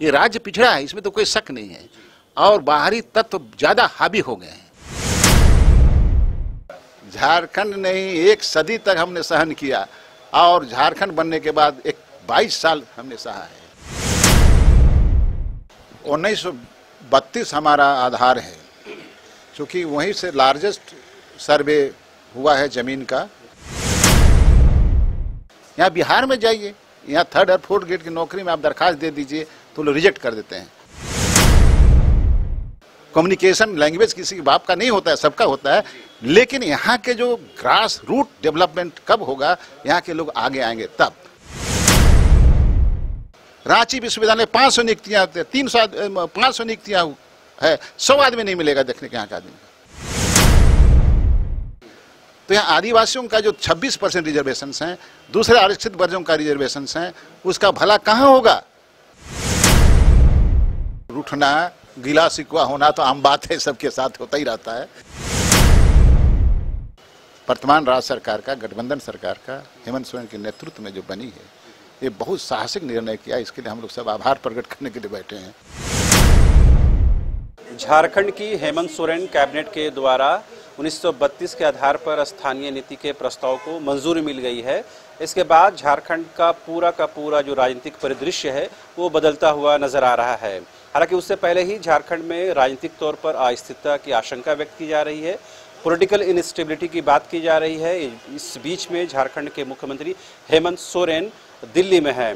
ये राज्य पिछड़ा है, इसमें तो कोई शक नहीं है, और बाहरी तत्व ज्यादा हावी हो गए हैं। झारखंड नहीं, 1 सदी तक हमने सहन किया, और झारखंड बनने के बाद 22 साल हमने सहा है। 1932 हमारा आधार है, क्योंकि वहीं से लार्जेस्ट सर्वे हुआ है जमीन का। यहाँ बिहार में जाइए, यहाँ 3rd और 4th ग्रेड की नौकरी में आप दरखास्त दे दीजिए तो लोग रिजेक्ट कर देते हैं। कम्युनिकेशन लैंग्वेज किसी के बाप का नहीं होता है, सबका होता है, लेकिन यहाँ के जो ग्रास रूट डेवलपमेंट कब होगा, यहाँ के लोग आगे आएंगे तब। रांची विश्वविद्यालय 500 नियुक्तियां, 500 नियुक्तियां है, 100 आदमी नहीं मिलेगा देखने के यहाँ का आदमी। तो यहाँ आदिवासियों का जो 26% रिजर्वेशन हैं, दूसरे आरक्षित वर्गों का रिजर्वेशन हैं, उसका भला कहाँ होगा। रूठना, गिला शिकवा होना तो आम बात है, सबके साथ होता ही रहता है। वर्तमान राज्य सरकार का, गठबंधन सरकार का, हेमंत सोरेन के नेतृत्व में जो बनी है, ये बहुत साहसिक निर्णय किया। इसके लिए हम लोग सब आभार प्रकट करने के लिए बैठे हैं। झारखंड की हेमंत सोरेन कैबिनेट के द्वारा 1932 के आधार पर स्थानीय नीति के प्रस्ताव को मंजूरी मिल गई है। इसके बाद झारखंड का पूरा जो राजनीतिक परिदृश्य है वो बदलता हुआ नजर आ रहा है। हालांकि उससे पहले ही झारखंड में राजनीतिक तौर पर अस्थिरता की आशंका व्यक्त की जा रही है, पॉलिटिकल इनस्टेबिलिटी की बात की जा रही है। इस बीच में झारखंड के मुख्यमंत्री हेमंत सोरेन दिल्ली में हैं।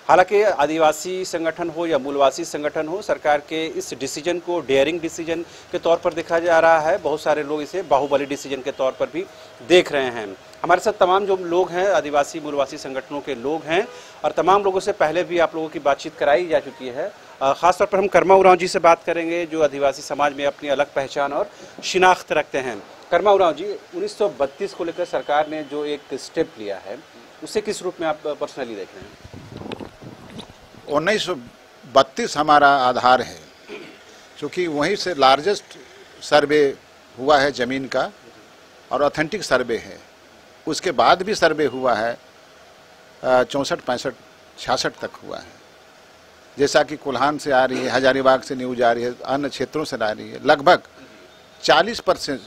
हालांकि आदिवासी संगठन हो या मूलवासी संगठन हो, सरकार के इस डिसीजन को डेयरिंग डिसीजन के तौर पर देखा जा रहा है। बहुत सारे लोग इसे बाहुबली डिसीजन के तौर पर भी देख रहे हैं। हमारे साथ तमाम जो लोग हैं, आदिवासी मूलवासी संगठनों के लोग हैं, और तमाम लोगों से पहले भी आप लोगों की बातचीत कराई जा चुकी है। खासतौर पर हम कर्मा उरांव जी से बात करेंगे, जो आदिवासी समाज में अपनी अलग पहचान और शिनाख्त रखते हैं। कर्मा उरांव जी, 1932 को लेकर सरकार ने जो एक स्टेप लिया है, उसे किस रूप में आप पर्सनली देख रहे हैं? 1932 हमारा आधार है, क्योंकि वहीं से लार्जेस्ट सर्वे हुआ है जमीन का, और ऑथेंटिक सर्वे है। उसके बाद भी सर्वे हुआ है 64, 65, 66 तक हुआ है। जैसा कि कोल्हान से आ रही है, हजारीबाग से न्यूज आ रही है, अन्य क्षेत्रों से आ रही है। लगभग 40%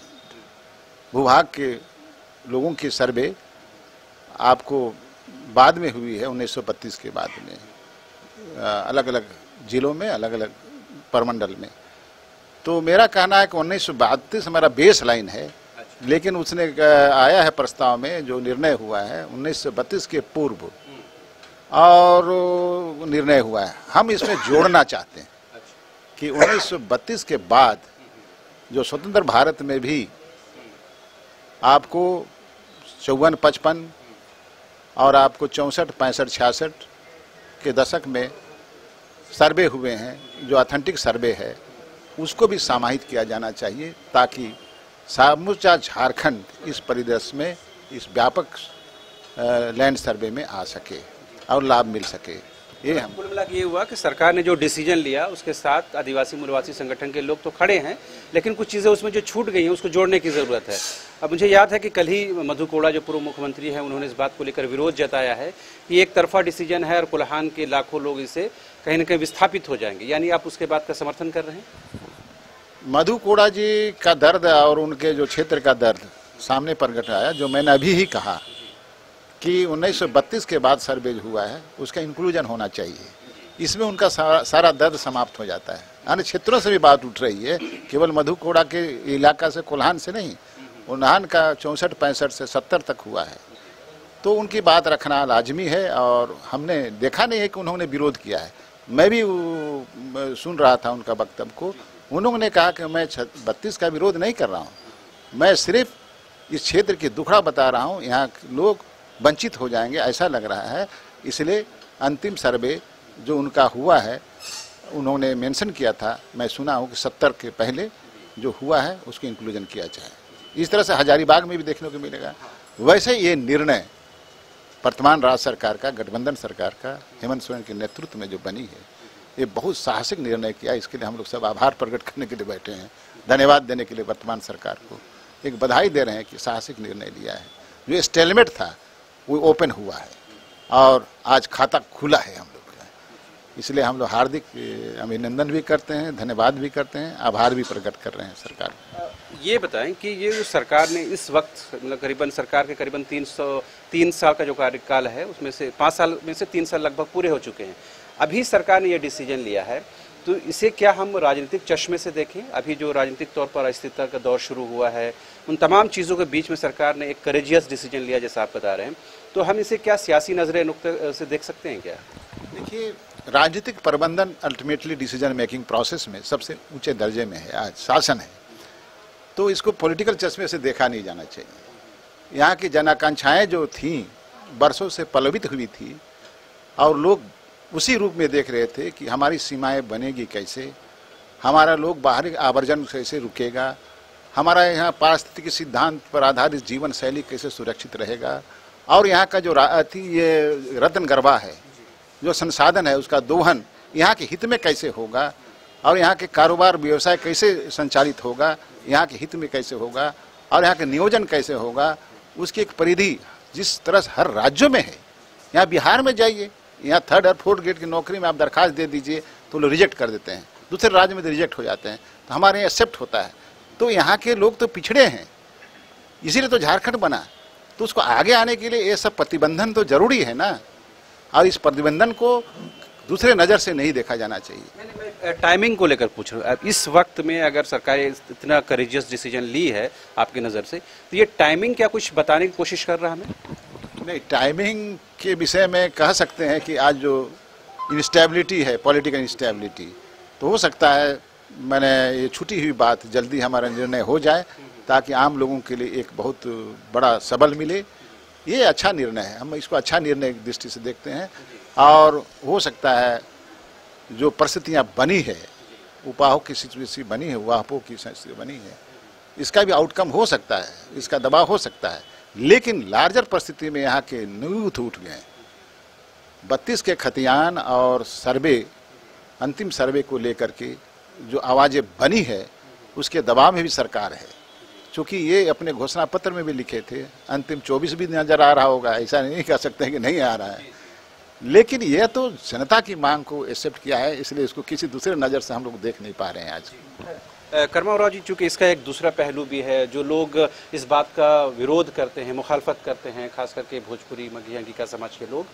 भूभाग के लोगों की सर्वे आपको बाद में हुई है, 1932 के बाद में, अलग अलग जिलों में, अलग अलग परमंडल में। तो मेरा कहना है कि 1932 हमारा बेस लाइन है, लेकिन उसने आया है प्रस्ताव में जो निर्णय हुआ है 1932 के पूर्व और निर्णय हुआ है। हम इसमें जोड़ना चाहते हैं कि 1932 के बाद जो स्वतंत्र भारत में भी आपको 54, 55 और आपको 64, 65, 66 के दशक में सर्वे हुए हैं, जो ऑथेंटिक सर्वे है, उसको भी समाहित किया जाना चाहिए, ताकि समूचा झारखंड इस परिदृश्य में, इस व्यापक लैंड सर्वे में आ सके और लाभ मिल सके। ये हम कुल मिला के ये हुआ कि सरकार ने जो डिसीजन लिया उसके साथ आदिवासी मूलवासी संगठन के लोग तो खड़े हैं, लेकिन कुछ चीज़ें उसमें जो छूट गई हैं उसको जोड़ने की ज़रूरत है। अब मुझे याद है कि कल ही मधु कोड़ा जो पूर्व मुख्यमंत्री हैं, उन्होंने इस बात को लेकर विरोध जताया है कि एक तरफा डिसीजन है और कोल्हान के लाखों लोग इसे कहीं ना कहीं विस्थापित हो जाएंगे। यानी आप उसके बात का समर्थन कर रहे हैं? मधु कोड़ा जी का दर्द और उनके जो क्षेत्र का दर्द सामने प्रकट आया, जो मैंने अभी ही कहा कि 1932 के बाद सर्वे हुआ है उसका इंक्लूजन होना चाहिए। इसमें उनका सारा दर्द समाप्त हो जाता है। अन्य क्षेत्रों से भी बात उठ रही है, केवल मधु कोड़ा के इलाका से, कोल्हान से नहीं। कोल्हान का 64, 65 से 70 तक हुआ है, तो उनकी बात रखना लाजमी है। और हमने देखा नहीं है कि उन्होंने विरोध किया है। मैं भी सुन रहा था उनका वक्तव्य को। उन्होंने कहा कि मैं 32 का विरोध नहीं कर रहा हूँ, मैं सिर्फ इस क्षेत्र की दुखड़ा बता रहा हूँ, यहाँ लोग वंचित हो जाएंगे ऐसा लग रहा है। इसलिए अंतिम सर्वे जो उनका हुआ है, उन्होंने मेंशन किया था, मैं सुना हूँ कि 70 के पहले जो हुआ है उसको इंक्लूजन किया जाए। इस तरह से हजारीबाग में भी देखने को मिलेगा। वैसे ये निर्णय वर्तमान राज्य सरकार का, गठबंधन सरकार का, हेमंत सोरेन के नेतृत्व में जो बनी है, ये बहुत साहसिक निर्णय किया। इसके लिए हम लोग सब आभार प्रकट करने के लिए बैठे हैं, धन्यवाद देने के लिए वर्तमान सरकार को एक बधाई दे रहे हैं कि साहसिक निर्णय लिया है। जो स्टेलमेट था वो ओपन हुआ है और आज खाता खुला है हम लोग का। इसलिए हम लोग हार्दिक अभिनंदन भी करते हैं, धन्यवाद भी करते हैं, आभार भी प्रकट कर रहे हैं सरकार। ये बताएं कि ये जो सरकार ने इस वक्त मतलब करीबन सरकार के करीबन 3 साल का जो कार्यकाल है उसमें से 5 साल में से 3 साल लगभग पूरे हो चुके हैं। अभी सरकार ने ये डिसीजन लिया है, तो इसे क्या हम राजनीतिक चश्मे से देखें? अभी जो राजनीतिक तौर पर अस्थिरता का दौर शुरू हुआ है, उन तमाम चीज़ों के बीच में सरकार ने एक करेजियस डिसीजन लिया जैसा आप बता रहे हैं, तो हम इसे क्या सियासी नजरे नुक्ते से देख सकते हैं क्या? देखिए, राजनीतिक प्रबंधन अल्टीमेटली डिसीजन मेकिंग प्रोसेस में सबसे ऊंचे दर्जे में है, आज शासन है, तो इसको पॉलिटिकल चश्मे से देखा नहीं जाना चाहिए। यहाँ की जन आकांक्षाएँ जो थीं बरसों से पल्लवित हुई थी और लोग उसी रूप में देख रहे थे कि हमारी सीमाएं बनेगी कैसे, हमारा लोग बाहरी आवर्जन कैसे रुकेगा, हमारा यहाँ पारिस्थितिकी सिद्धांत पर आधारित जीवन शैली कैसे सुरक्षित रहेगा, और यहाँ का जो ये रत्न गरबा है, जो संसाधन है, उसका दोहन यहाँ के हित में कैसे होगा, और यहाँ के कारोबार व्यवसाय कैसे संचालित होगा, यहाँ के हित में कैसे होगा, और यहाँ के नियोजन कैसे होगा, उसकी एक परिधि जिस तरह से हर राज्यों में है। यहाँ बिहार में जाइए, यहाँ 3rd और 4th ग्रेड की नौकरी में आप दरखास्त दे दीजिए तो लोग रिजेक्ट कर देते हैं, दूसरे राज्य में तो रिजेक्ट हो जाते हैं, तो हमारे यहाँ एक्सेप्ट होता है। तो यहाँ के लोग तो पिछड़े हैं, इसीलिए तो झारखंड बना। तो उसको आगे आने के लिए ये सब प्रतिबंधन तो जरूरी है ना, और इस प्रतिबंधन को दूसरे नज़र से नहीं देखा जाना चाहिए। टाइमिंग को लेकर पूछ रहा हूँ, इस वक्त में अगर सरकार इतना करेजियस डिसीजन ली है आपकी नज़र से, तो ये टाइमिंग क्या कुछ बताने की कोशिश कर रहा है हमें? नहीं, टाइमिंग के विषय में कह सकते हैं कि आज जो इंस्टेबिलिटी है, पॉलिटिकल इंस्टेबिलिटी, तो हो सकता है मैंने ये छूटी हुई बात जल्दी हमारा निर्णय हो जाए ताकि आम लोगों के लिए एक बहुत बड़ा सबल मिले। ये अच्छा निर्णय है, हम इसको अच्छा निर्णय की दृष्टि से देखते हैं, और हो सकता है जो परिस्थितियाँ बनी है, उपाहों की सिचुएशन बनी है, वापों की स्थिति बनी है, इसका भी आउटकम हो सकता है, इसका दबाव हो सकता है, लेकिन लार्जर परिस्थिति में यहाँ के यूथ उठ गए। 32 के खतियान और सर्वे, अंतिम सर्वे को लेकर के जो आवाज़ें बनी है, उसके दबाव में भी सरकार है। चूँकि ये अपने घोषणा पत्र में भी लिखे थे, अंतिम 24 भी नज़र आ रहा होगा, ऐसा नहीं कह सकते हैं कि नहीं आ रहा है, लेकिन यह तो जनता की मांग को एक्सेप्ट किया है, इसलिए इसको किसी दूसरे नज़र से हम लोग देख नहीं पा रहे हैं आज। कर्मा राव जी, चूँकि इसका एक दूसरा पहलू भी है, जो लोग इस बात का विरोध करते हैं, मुखालफत करते हैं, खास करके भोजपुरी मगहिया गीका समाज के लोग,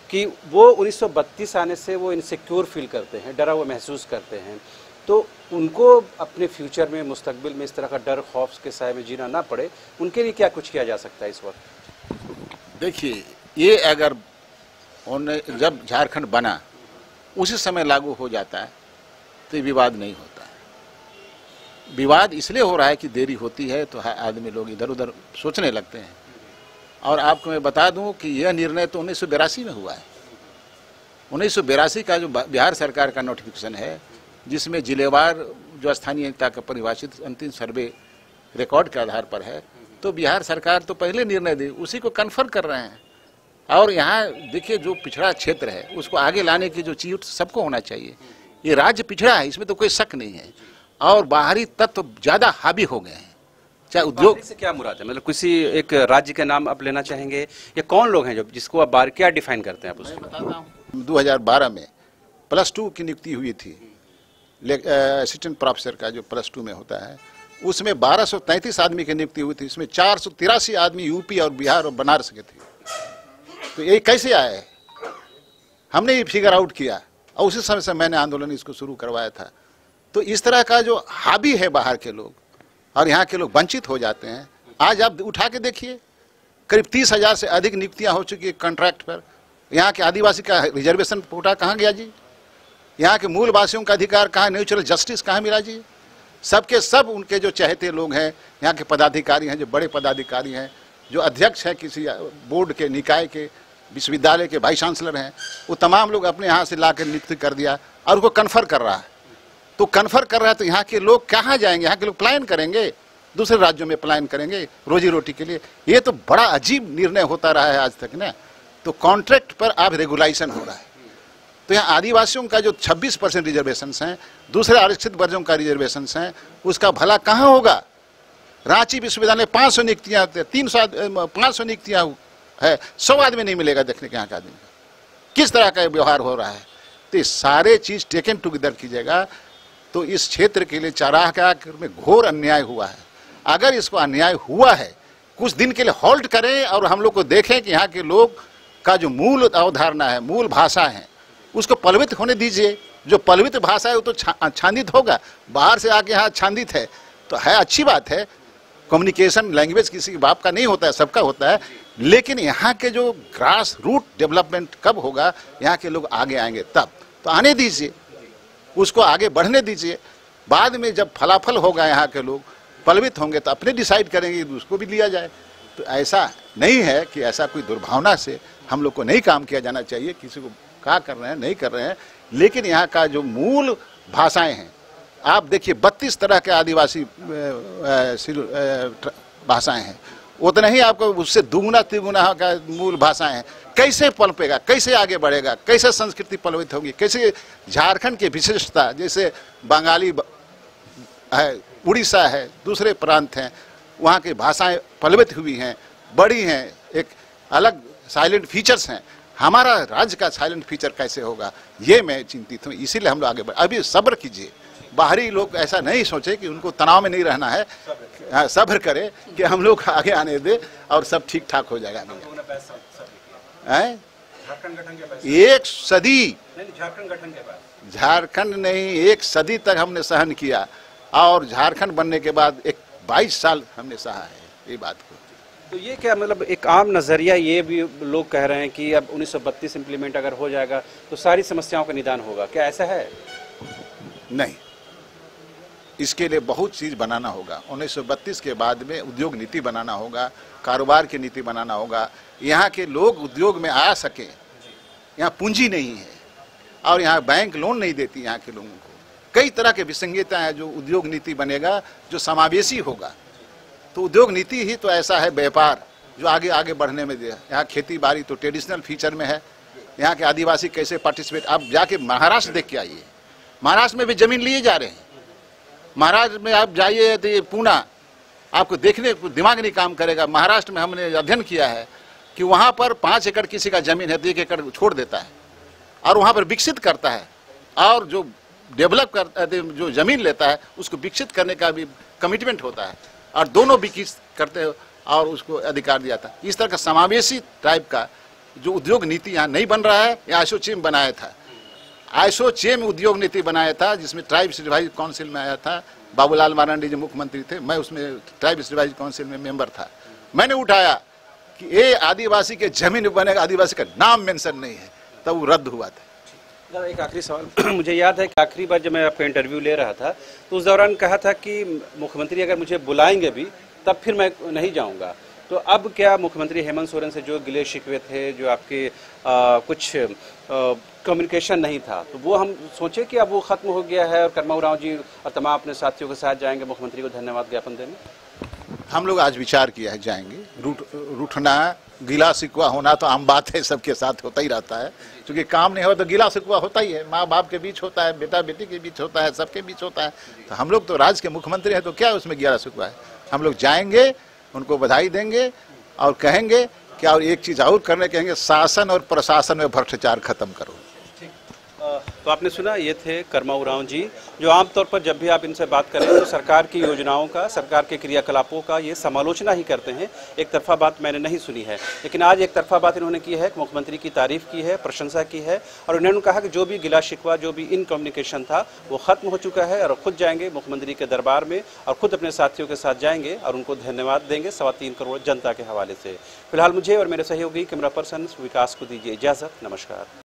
कि वो 1932 आने से वो इनसिक्योर फील करते हैं, डरा हुआ महसूस करते हैं, तो उनको अपने फ्यूचर में, मुस्तकबिल में इस तरह का डर खौफ के साए में जीना ना पड़े, उनके लिए क्या कुछ किया जा सकता है इस वक्त? देखिए, ये अगर जब झारखंड बना उसी समय लागू हो जाता है तो ये विवाद नहीं होता है। विवाद इसलिए हो रहा है कि देरी होती है तो आदमी लोग इधर उधर सोचने लगते हैं। और आपको मैं बता दूं कि यह निर्णय तो 1982 में हुआ है। 1982 का जो बिहार सरकार का नोटिफिकेशन है, जिसमें जिलेवार जो स्थानीयता का परिभाषित अंतिम सर्वे रिकॉर्ड के आधार पर है, तो बिहार सरकार तो पहले निर्णय दी, उसी को कन्फर्म कर रहे हैं। और यहाँ देखिए, जो पिछड़ा क्षेत्र है उसको आगे लाने की जो चीज सबको होना चाहिए। ये राज्य पिछड़ा है, इसमें तो कोई शक नहीं है, और बाहरी तत्व ज्यादा हावी हो गए हैं। चाहे उद्योग से क्या मुराद है, मतलब किसी एक राज्य के नाम आप लेना चाहेंगे, या कौन लोग हैं जो जिसको आप बार क्या डिफाइन करते हैं आप उसको? मैं बताता हूँ, 2012 में +2 की नियुक्ति हुई थी, असिस्टेंट प्रोफेसर का जो +2 में होता है, उसमें 1233 आदमी की नियुक्ति हुई थी। इसमें 483 आदमी यूपी और बिहार और बनारस के थे। तो ये कैसे आए, हमने ये फिगर आउट किया, और उसी समय से मैंने आंदोलन इसको शुरू करवाया था। तो इस तरह का जो हावी है बाहर के लोग, और यहाँ के लोग वंचित हो जाते हैं। आज आप उठा के देखिए, करीब 30,000 से अधिक नियुक्तियाँ हो चुकी है कॉन्ट्रैक्ट पर। यहाँ के आदिवासी का रिजर्वेशन कोटा कहाँ गया जी? यहाँ के मूल वासियों का अधिकार कहाँ, नेचुरल जस्टिस कहाँ मिला जी? सबके सब उनके जो चाहते लोग हैं, यहाँ के पदाधिकारी हैं, जो बड़े पदाधिकारी हैं, जो अध्यक्ष हैं किसी बोर्ड के, निकाय के, विश्वविद्यालय के वाइस चांसलर हैं, वो तमाम लोग अपने यहाँ से ला कर नियुक्ति कर दिया और उनको कन्फर्म कर रहा है। तो कन्फर्म कर रहा है तो यहाँ के लोग कहाँ जाएंगे? यहाँ के लोग पलायन करेंगे, दूसरे राज्यों में पलायन करेंगे रोजी रोटी के लिए। ये तो बड़ा अजीब निर्णय होता रहा है आज तक ना। तो कॉन्ट्रैक्ट पर अब रेगुलाइजेशन हो रहा है। तो यहाँ आदिवासियों का जो 26% रिजर्वेशन हैं, दूसरे आरक्षित वर्गों का रिजर्वेशन हैं, उसका भला कहाँ होगा? रांची विश्वविद्यालय 500 नियुक्तियाँ, 500 नियुक्तियाँ है, 100 आदमी नहीं मिलेगा देखने के यहाँ का आदमी किस तरह का व्यवहार हो रहा है। तो ये सारे चीज़ टेकन टुगेदर कीजिएगा तो इस क्षेत्र के लिए चारागाह में घोर अन्याय हुआ है। अगर इसको अन्याय हुआ है, कुछ दिन के लिए हॉल्ट करें और हम लोग को देखें कि यहाँ के लोग का जो मूल अवधारणा है, मूल भाषा है, उसको पल्वित होने दीजिए। जो पल्वित भाषा है वो तो छांदित होगा। बाहर से आके यहाँ छांदित है तो है, अच्छी बात है। कम्युनिकेशन लैंग्वेज किसी के बाप का नहीं होता है, सबका होता है। लेकिन यहाँ के जो ग्रास रूट डेवलपमेंट कब होगा, यहाँ के लोग आगे आएंगे तब। तो आने दीजिए, उसको आगे बढ़ने दीजिए। बाद में जब फलाफल होगा, यहाँ के लोग पल्वित होंगे तो अपने डिसाइड करेंगे, उसको भी लिया जाए। तो ऐसा नहीं है कि ऐसा कोई दुर्भावना से हम लोग को नहीं काम किया जाना चाहिए। किसी को क्या कर रहे हैं, नहीं कर रहे हैं। लेकिन यहाँ का जो मूल भाषाएं हैं, आप देखिए 32 तरह के आदिवासी भाषाएं हैं। उतना ही आपको उससे दुगुना तिगुना का मूल भाषाएं हैं। कैसे पनपेगा, कैसे आगे बढ़ेगा, कैसे संस्कृति पल्वित होगी, कैसे झारखंड की विशेषता, जैसे बंगाली है, उड़ीसा है, दूसरे प्रांत हैं, वहाँ की भाषाएं पल्वित हुई हैं, बड़ी हैं, एक अलग साइलेंट फीचर्स हैं। हमारा राज्य का साइलेंट फीचर कैसे होगा, ये मैं चिंतित हूँ। इसीलिए हम लोग आगे बढ़, अभी सब्र कीजिए। बाहरी लोग ऐसा नहीं सोचे कि उनको तनाव में नहीं रहना है, सब्र करे कि हम लोग आगे आने दे और सब ठीक ठाक हो जाएगा। एक सदी झारखंड नहीं, एक सदी तक हमने सहन किया और झारखंड बनने के बाद 22 साल हमने सहा है ये बात को। तो ये क्या मतलब एक आम नज़रिया ये भी लोग कह रहे हैं कि अब 1932 इम्प्लीमेंट अगर हो जाएगा तो सारी समस्याओं का निदान होगा, क्या ऐसा है? नहीं, इसके लिए बहुत चीज़ बनाना होगा। 1932 के बाद में उद्योग नीति बनाना होगा, कारोबार की नीति बनाना होगा। यहाँ के लोग उद्योग में आ सके। यहाँ पूंजी नहीं है और यहाँ बैंक लोन नहीं देती यहाँ के लोगों को। कई तरह के विसंगतता है। जो उद्योग नीति बनेगा जो समावेशी होगा, तो उद्योग नीति ही तो ऐसा है व्यापार जो आगे आगे बढ़ने में दे। यहाँ खेती बाड़ी तो ट्रेडिशनल फीचर में है। यहाँ के आदिवासी कैसे पार्टिसिपेट, आप जाके महाराष्ट्र देख के आइए। महाराष्ट्र में भी जमीन लिए जा रहे हैं। महाराष्ट्र में आप जाइए तो ये पूना, आपको देखने को दिमाग नहीं काम करेगा। महाराष्ट्र में हमने अध्ययन किया है कि वहाँ पर 5 एकड़ किसी का जमीन है तो 1 एकड़ छोड़ देता है और वहाँ पर विकसित करता है, और जो डेवलप कर जो जमीन लेता है उसको विकसित करने का भी कमिटमेंट होता है और दोनों विकसित करते हैं और उसको अधिकार दिया था। इस तरह का समावेशी टाइप का जो उद्योग नीति यहाँ नहीं बन रहा है। ये आइसोचेम बनाया था, आइसोचेम उद्योग नीति बनाया था, जिसमें ट्राइब्स रिवाइज काउंसिल में आया था। बाबूलाल मरांडी जो मुख्यमंत्री थे, मैं उसमें ट्राइब्स रिवाइज काउंसिल में मेंबर था। मैंने उठाया कि ये आदिवासी के जमीन बनेगा, आदिवासी का नाम मेंशन नहीं है, तब वो रद्द हुआ था। एक आखिरी सवाल मुझे याद है कि आखिरी बार जब मैं आपका इंटरव्यू ले रहा था तो उस दौरान कहा था कि मुख्यमंत्री अगर मुझे बुलाएंगे भी तब फिर मैं नहीं जाऊंगा। तो अब क्या मुख्यमंत्री हेमंत सोरेन से जो गिले शिकवे थे, जो आपके कुछ कम्युनिकेशन नहीं था, तो वो हम सोचे कि अब वो खत्म हो गया है और कर्मा उरांव जी और तमाम अपने साथियों के साथ जाएंगे मुख्यमंत्री को धन्यवाद ज्ञापन देने? हम लोग आज विचार किया है, जाएंगे। रूठना, गिला शिकवा होना तो आम बात है, सबके साथ होता ही रहता है। क्योंकि काम नहीं हो तो गिला शिकवा होता ही है, माँ बाप के बीच होता है, बेटा बेटी के बीच होता है, सबके बीच होता है। तो हम लोग तो राज्य के मुख्यमंत्री हैं, तो क्या उसमें गिला शिकवा है? हम लोग जाएंगे, उनको बधाई देंगे और कहेंगे कि और एक चीज़ और करने कहेंगे, शासन और प्रशासन में भ्रष्टाचार खत्म करो। तो आपने सुना, ये थे कर्मा उरांव जी, जो आमतौर पर जब भी आप इनसे बात करें तो सरकार की योजनाओं का, सरकार के क्रियाकलापों का ये समालोचना ही करते हैं। एक तरफा बात मैंने नहीं सुनी है, लेकिन आज एक तरफा बात इन्होंने की है, मुख्यमंत्री की तारीफ की है, प्रशंसा की है और उन्होंने कहा कि जो भी गिला शिकवा, जो भी इन कम्युनिकेशन था वो खत्म हो चुका है और खुद जाएंगे मुख्यमंत्री के दरबार में और खुद अपने साथियों के साथ जाएंगे और उनको धन्यवाद देंगे 3.25 करोड़ जनता के हवाले से। फिलहाल मुझे और मेरे सहयोगी कैमरा पर्सन विकास को दीजिए इजाज़त। नमस्कार।